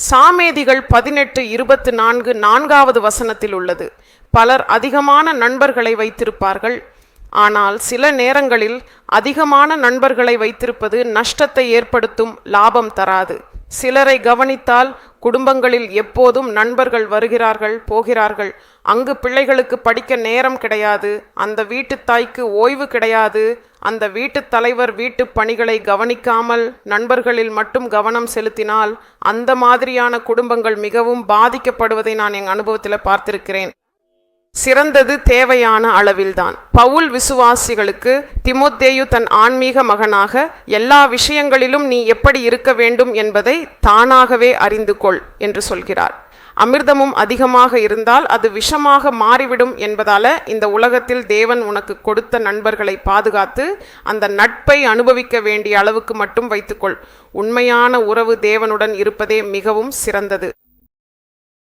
சாமேதிகள் 18:24 4வது வசனத்தில் உள்ளது. பலர் அதிகமான நண்பர்களை வைத்திருப்பார்கள். ஆனால் சில நேரங்களில் அதிகமான நண்பர்களை வைத்திருப்பது நஷ்டத்தை ஏற்படுத்தும், லாபம் தராது. சிலரை கவனித்தால் குடும்பங்களில் எப்போதும் நண்பர்கள் வருகிறார்கள் போகிறார்கள். அங்கு பிள்ளைகளுக்கு படிக்க நேரம் கிடையாது, அந்த வீட்டு தாய்க்கு ஓய்வு கிடையாது. அந்த வீட்டு தலைவர் வீட்டு பணிகளை கவனிக்காமல் நண்பர்களில் மட்டும் கவனம் செலுத்தினால் அந்த மாதிரியான குடும்பங்கள் மிகவும் பாதிக்கப்படுவதை நான் என் அனுபவத்தில் பார்த்திருக்கிறேன். சிறந்தது தேவையான அளவில்தான். பவுல் விசுவாசிகளுக்கு, திமோத்தேயு தன் ஆன்மீக மகனாக, எல்லா விஷயங்களிலும் நீ எப்படி இருக்க வேண்டும் என்பதை தானாகவே அறிந்து கொள் என்று சொல்கிறார். அமிர்தமும் அதிகமாக இருந்தால் அது விஷமாக மாறிவிடும் என்பதால இந்த உலகத்தில் தேவன் உனக்கு கொடுத்த நண்பர்களை பாதுகாத்து அந்த நட்பை அனுபவிக்க வேண்டிய அளவுக்கு மட்டும் வைத்துக்கொள். உண்மையான உறவு தேவனுடன் இருப்பதே மிகவும் சிறந்தது.